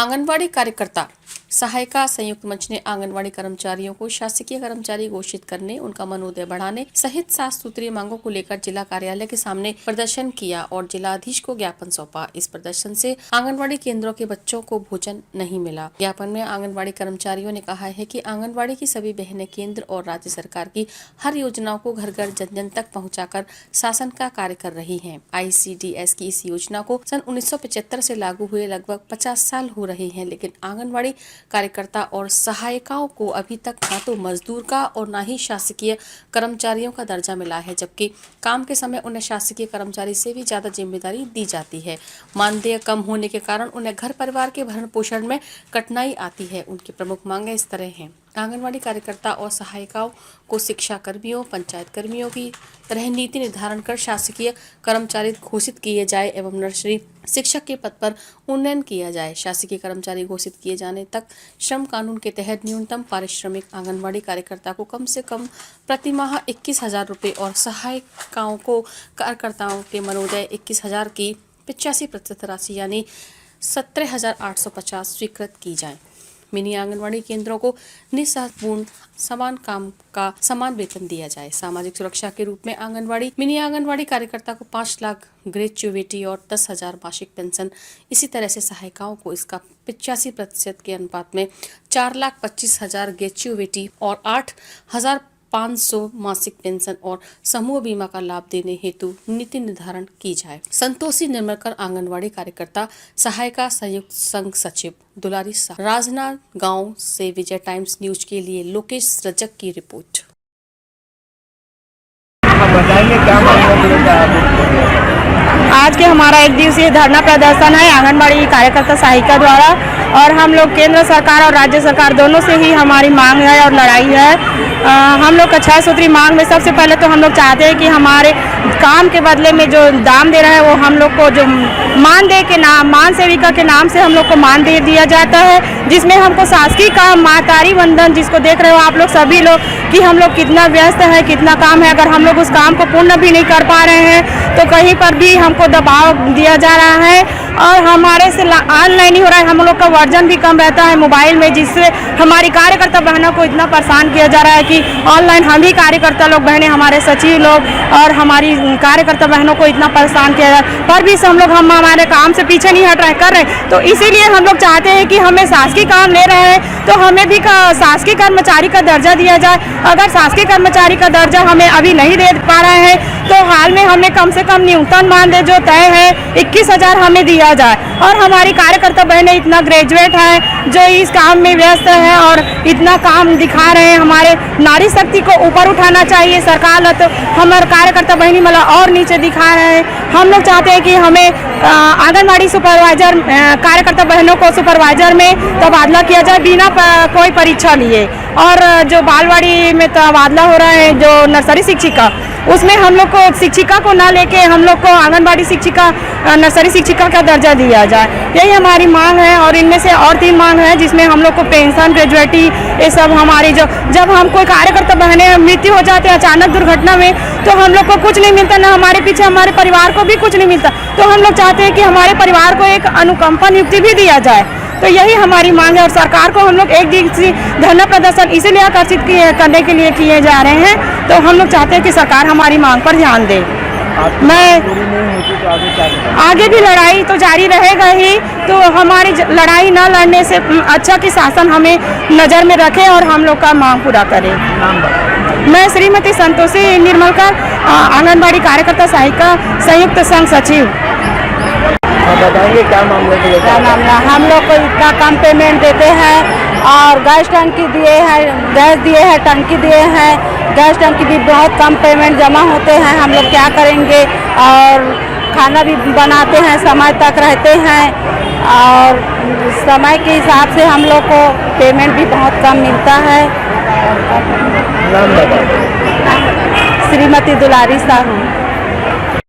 आंगनवाड़ी कार्यकर्ता सहायिका संयुक्त मंच ने आंगनवाड़ी कर्मचारियों को शासकीय कर्मचारी घोषित करने, उनका मनोदय बढ़ाने सहित 7 सूत्रीय मांगों को लेकर जिला कार्यालय के सामने प्रदर्शन किया और जिलाधीश को ज्ञापन सौंपा। इस प्रदर्शन से आंगनवाड़ी केंद्रों के बच्चों को भोजन नहीं मिला। ज्ञापन में आंगनवाड़ी कर्मचारियों ने कहा है कि आंगनवाड़ी की सभी बहनें केंद्र और राज्य सरकार की हर योजनाओं को घर घर जन जन तक पहुँचाकर शासन का कार्य कर रही है। ICDS की इस योजना को सन 1975 से लागू हुए लगभग 50 साल हो रहे हैं, लेकिन आंगनवाड़ी कार्यकर्ता और सहायिकाओं को अभी तक ना तो मजदूर का और ना ही शासकीय कर्मचारियों का दर्जा मिला है, जबकि काम के समय उन्हें शासकीय कर्मचारी से भी ज्यादा जिम्मेदारी दी जाती है। मानदेय कम होने के कारण उन्हें घर परिवार के भरण पोषण में कठिनाई आती है। उनकी प्रमुख मांगें इस तरह हैं। आंगनवाड़ी कार्यकर्ता और सहायिकाओं को शिक्षा कर्मियों, पंचायत कर्मियों की तरह नीति निर्धारण कर शासकीय कर्मचारी घोषित किए जाए एवं नर्सरी शिक्षक के पद पर उन्नयन किया जाए। शासकीय कर्मचारी घोषित किए जाने तक श्रम कानून के तहत न्यूनतम पारिश्रमिक आंगनवाड़ी कार्यकर्ता को कम से कम प्रतिमाह 21,000 रुपये और सहायिकाओं को कार्यकर्ताओं के मनोदय 21,000 की 85% राशि यानी 17,850 स्वीकृत की जाए। मिनी आंगनवाड़ी केंद्रों को निस्वार्थपूर्ण समान काम का समान वेतन दिया जाए। सामाजिक सुरक्षा के रूप में मिनी आंगनवाड़ी कार्यकर्ता को 5 लाख ग्रेच्युइटी और 10,000 मासिक पेंशन, इसी तरह से सहायिकाओं को इसका 85% के अनुपात में 4,25,000 ग्रेच्युइटी और 8,500 मासिक पेंशन और समूह बीमा का लाभ देने हेतु नीति निर्धारण की जाए। संतोषी निर्मलकर, आंगनवाड़ी कार्यकर्ता सहायिका संयुक्त संघ सचिव, दुलारी राजनाथ गांव से विजय टाइम्स न्यूज के लिए लोकेश रजक की रिपोर्ट। आज के हमारा 1 दिवसीय धरना प्रदर्शन है आंगनबाड़ी कार्यकर्ता सहायिका द्वारा, और हम लोग केंद्र सरकार और राज्य सरकार दोनों से ही हमारी मांग है और लड़ाई है। हम लोग का 6 सूत्री मांग में सबसे पहले तो हम लोग चाहते हैं कि हमारे काम के बदले में जो दाम दे रहा है वो हम लोग को जो मान सेविका के नाम से हम लोग को मान दे दिया जाता है, जिसमें हमको शासकीय काम मातारी वंदन, जिसको देख रहे हो आप लोग सभी लोग कि हम लोग कितना व्यस्त है, कितना काम है। अगर हम लोग उस काम को पूर्ण भी नहीं कर पा रहे हैं तो कहीं पर भी हमको दबाव दिया जा रहा है और हमारे से ऑनलाइन ही हो रहा है। हम लोग का वर्जन भी कम रहता है मोबाइल में, जिससे हमारी कार्यकर्ता बहनों को इतना परेशान किया जा रहा है कि ऑनलाइन हम ही कार्यकर्ता लोग बहनें, हमारे सचिव लोग और हमारी कार्यकर्ता बहनों को इतना परेशान किया जा रहा है, पर भी हम हमारे काम से पीछे नहीं हट रहे कर रहे। तो इसीलिए हम लोग चाहते हैं कि हमें शासकीय काम ले रहे हैं तो हमें भी शासकीय कर्मचारी का दर्जा दिया जाए। अगर शासकीय कर्मचारी का दर्जा हमें अभी नहीं दे पा रहे हैं तो हाल में हमें कम से कम न्यूनतम मानदेय जो तय है 21,000 हमें दिया जाए। और हमारी कार्यकर्ता बहनें इतना ग्रेजुएट है जो इस काम में व्यस्त है और इतना काम दिखा रहे हैं। हमारे नारी शक्ति को ऊपर उठाना चाहिए सरकार, तो हमारे कार्यकर्ता बहनी मतलब और नीचे दिखा रहे हैं। हम लोग चाहते हैं कि हमें आंगनवाड़ी सुपरवाइजर कार्यकर्ता बहनों को सुपरवाइजर में तबादला किया जाए बिना कोई परीक्षा लिए, और जो बालवाड़ी में तबादला हो रहा है जो नर्सरी शिक्षिका, उसमें हम लोग को शिक्षिका को ना लेके हम लोग को आंगनबाड़ी शिक्षिका नर्सरी शिक्षिका का दर्जा दिया जाए। यही हमारी मांग है। और इनमें से और 3 मांग है जिसमें हम लोग को पेंशन, ग्रेजुएटी, ये सब हमारी जब हम कोई कार्यकर्ता बहनें मृत्यु हो जाते हैं अचानक दुर्घटना में तो हम लोग को कुछ नहीं मिलता, ना हमारे पीछे हमारे परिवार को भी कुछ नहीं मिलता। तो हम लोग चाहते हैं कि हमारे परिवार को एक अनुकंपा नियुक्ति भी दिया जाए। तो यही हमारी मांग है और सरकार को हम लोग 1 दिवसीय धरना प्रदर्शन इसीलिए आकर्षित करने के लिए किए जा रहे हैं। तो हम लोग चाहते हैं कि सरकार हमारी मांग पर ध्यान दे। आगे भी लड़ाई तो जारी रहेगा ही, तो हमारी लड़ाई न लड़ने से अच्छा कि शासन हमें नज़र में रखे और हम लोग का मांग पूरा करे। मैं श्रीमती संतोषी निर्मलकर, आंगनबाड़ी कार्यकर्ता सहायिका संयुक्त संघ सचिव। बताएंगे क्या मामला है? क्या मामला? हम लोग को इतना कम पेमेंट देते हैं और गैस टंकी दिए हैं, गैस दिए हैं, टंकी दिए हैं, गैस टंकी भी बहुत कम पेमेंट जमा होते हैं। हम लोग क्या करेंगे? और खाना भी बनाते हैं, समय तक रहते हैं और समय के हिसाब से हम लोग को पेमेंट भी बहुत कम मिलता है। नाम बताओ। श्रीमती दुलारी साहू।